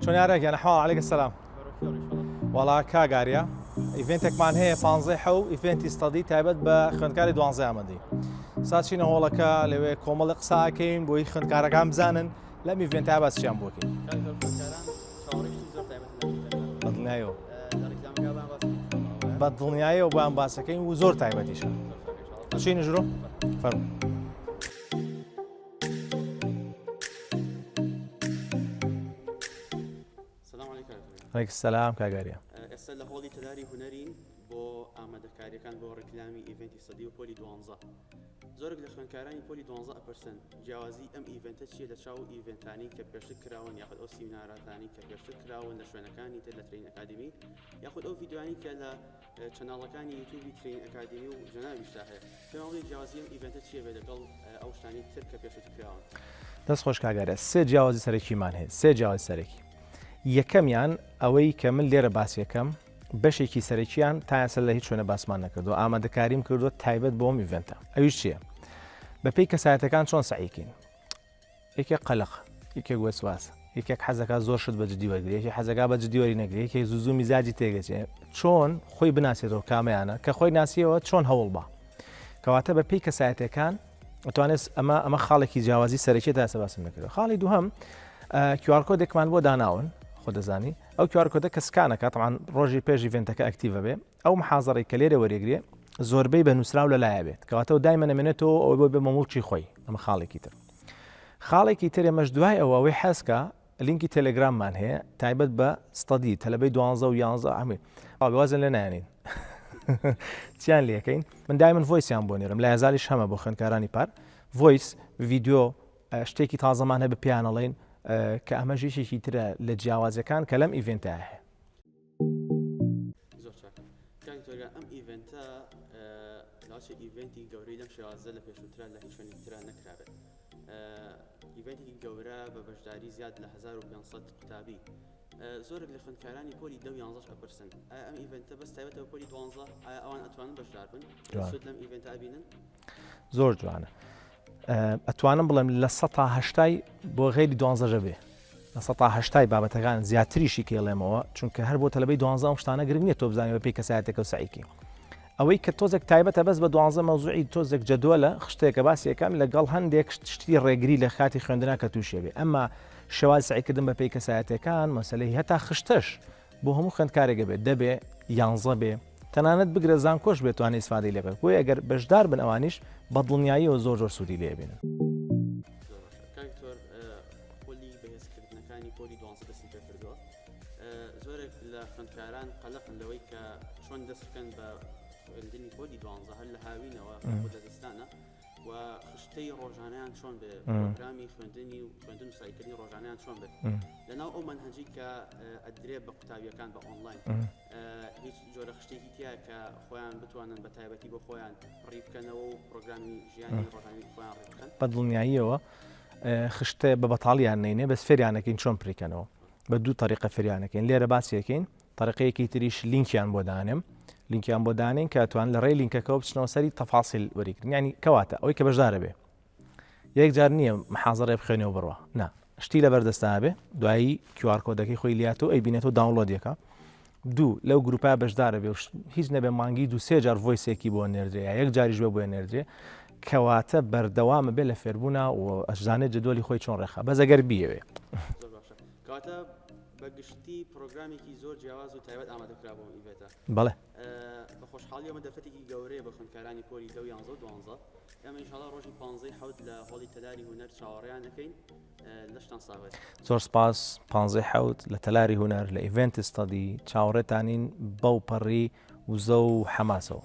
چۆن یارێک یانە حواڵ عەلەیکە سەلام وەڵا کاگاریە ئیڤێنتێکمان هەیە 15 حەو ئیڤێنتی ستەدی تایبەت بە خوێندکاری 12 ئامادەی سا چینە هۆڵەکە لەوێ کۆمەڵی قساکەین بۆی خوێندکارەکان بزانن لەم ئیڤێنتە باسییان بۆ بکەین بەدڵنیایەوە بەدڵنیایەوە بۆیان باسەکەین و زۆر تایبەتیشە چین ژڕۆ فەرموو عەلەیکە سەلام کاگاریە ئێستا لە هۆڵی تەداری هونەرین بۆ ئامادەکاریەکان بۆ ڕێکلامی ئیڤێنتی سەدی و پۆلی 12 زۆرێک لە خوێندکارانی پۆلی 12 ئەپرسن جیاوازی ئەم ئیڤێنتە چیە لە چاو ئیڤێنتانی کە پێشتر کراون یاخود ئەو سیمیناراتانی کە پێشتر کراون لە شوێنەکانی تر لە ترەینین ئەکادیمی یاخود ئەو ڤیدیۆانی کە لە چەناڵەکانی یوتیوبی ترەینین ئەکادیمی و جەناویشدا هەیە پێم جیاوازی ئەم ئیڤێنتە چیە بێ لەگەڵ ئەو شتانی تر کە پێشتر کراون دەست خۆش کاگارە سێ جیاوازی سەرەکیمان هەیە سێ جیاوازی سەرەکی یەکەمیان ئەوەی کە من لێرە باسی یەکەم بەشێکی سەرەکییان تا ئێستا لە هیچ شوێنە باسمان نەکردو ئامادەکاریم کردووە تایبەت بۆ ئەم ئیڤێنتە ئەویش چییە بەپێی کەسایەتەکان چۆن سەعیکەین یەکێک قەلق یەکێک وەسواسە یەکێک حەزەکە زۆر شت بەجددی وەرگێ یەکێک حەزەکە بەجددی وەری نەگرێت یەکێک زوو میزاجی تێگەچێ چۆن خۆی بناسێتەوە کامەیانە کە خۆی ناسیەوە چۆن هەوڵ بە کەواتە بەپێی کەسایەتەکان ئەتوانێت ئەمە خاڵێکی جیاوازی سەرەکی تا ئێستا باسم نەکردو خاڵی دووهەم QR کۆدێکمان بۆ داناون خۆ دەزانی ئەو QR کۆدە کە سکانەکە تەمان ڕۆژی پێش ئیڤێنتەکە ئەکتیڤە بێ ئەو محازەڕی کە لێرە وەرێگرێ زۆربەی بە نووسراو لەلایە بێت کەواتەوە دایمە نەمێنێتەوە ئەوەی بۆ بێ مەموڵکی خۆی ئەمە خاڵێکی تر خاڵێکی تر ئێمەش دوای ئەوەی حەزکە لینکی تەلەگراممان هەیە تایبەت بە ستەدی تەلەبەی 12 و 11 ئەمێ وازن لێ نایەنین چیان لێکەین من دایمن ڤۆیسیان بۆ نێرم لە هەزاریش هەمە بۆ خوێندکارانی پار ڤۆیس ڤیدیۆ شتێکی تازەمان هەیە بە پیانەڵێن کە ئەمە ژێشێکی ترە لە جیاوازەکان کە لەم ئیڤێنتە هەیە ئەم ئیڤێنتە لاچە ئیڤێنتی گەورەی لەم شێوازە لە پێشووترا لە هیچ شوێنی ترا نەکرابێت ئیڤێنتێکی گەورە بە بەژداری زیاد لە 1500 قوتابی زۆرێک لە خوێندکارانی پۆلی 10 و 11 ئەپرسن ئایا ئەم ئیڤێنتە بەس تایبەتەوە پۆلی 12 ئایا ئەوان ئەتوانن بەشداربن سود لەم ئیڤێنتە ئەبینن زۆر جوانە ئەتوانم بڵێم لە 180 بۆ غێری 12 بێ لە 180 بابەتەکان زیاتریشی کێڵێمەوە چونکە هەر بۆ تەلەبەی 12 ئەم شتانە گرنگ نییە تۆ بزانێت بەپێی کەسایەتێکە و سەعیکی ئەوەی کە تۆزێک تایبەتە بەس بە 12 مەوزوعی تۆزێک جەدوەلە شتێکە باسی یەکەم لەگەڵ هەندێک شتی ڕێگری لە خاتی خوێندنا کە تووشێ بێ ئەمما شێواز سەعیکردن بەپێی کەسایەتەکان مەسەلەی هەتا خشتەش بۆ هەموو خوێندکارێکە بێت دەبێ 11 بێ تەنانەت بگرە زانکۆش بێت توانێت ئیسفادەی لێ بێت بۆیە ئەگەر بەشدار بن ئەوانیش بەدڵنیاییەوە زۆر زۆر سوودی لێ بێنن پۆلی 12 دەستی پێ کردووە زۆرێک لە خوێندکاران قەلەقن لەوەی کە چۆن دەست بکەن بە خوێندنی پۆلی 12 هەر لە هاوینەوە بۆ دەستانە و خشتەی ڕۆژانەیان چۆن بێ پرۆگرامی خوێندنی و خوێندن و سایکردنی ڕۆژانەیان چۆن بێت لەناو ئەو مەنهەجی کە ئەدرێ بە قوتابیەکان بە ئۆنلاین هیچ جۆرە خشتێکی تایە کە خۆیان بتوانن بە تایبەتی بۆ خۆیان ڕێ بکەنەوە و پرۆگرامی ژیانی ڕۆژانەی خۆیان ڕێ بکەن بەدڵنیاییەوە خشتە بە بەتاڵیان نینێ بەس فێریانەکەین چۆن پڕیکەنەوە بە دوو طریقە فێریانەکەین لێرە باسیەکەین طریقەیەکی تریش لینکیان بۆ دانێم لینکیان بۆ دانین کە ئەتوان لە ڕێی لینکەکەەوە بچنەوە سەری تەفاسیل وەریکردن ینی کەواتە ئەوەی کە بەشدارە بێ یەک جار نییە محازەڕێ بخوێنەوە بڕوە نا شتی لە بەردەستا بێ دوایی QR کۆدەکەی خۆی لیاتەوە ئەی بینێتەوە داونلۆدیەکە دوو لەو گروپای بەشدارە بێ هیچ نەبێ مانگی دو سێ جار ڤۆیسێکی بۆ نێردرێ یەک جاریش بێ بۆ نێردرێ کەواتە بەردەوامە بێ لە فێربوونا و ئەشزانێت جدولی خۆی چۆن ڕێخە بەزەگەر بیەوێ کەواتە بەگشتی پرۆگرامێکی زۆر جیاواز و تایبەت ئامادەکرا بۆ ئیڤێنتە بەڵێ بە خۆشحاڵی ئەمە دەفەتێکی گەورەیە بە خوێندکارانی پۆلی 10 و 11 و 12 ئێمە ئینشاڵڵا ڕۆژی 15 حەوت لە هۆڵی تەداری هونەر چاوەڕێیان دەکەین لەشتان ساغێت زۆر سپاس 15 حەوت لە تەلاری هونەر لە ئیڤێنتی ستەدی چاوەڕێتانین بەو پەڕی وزە و حەماسەوە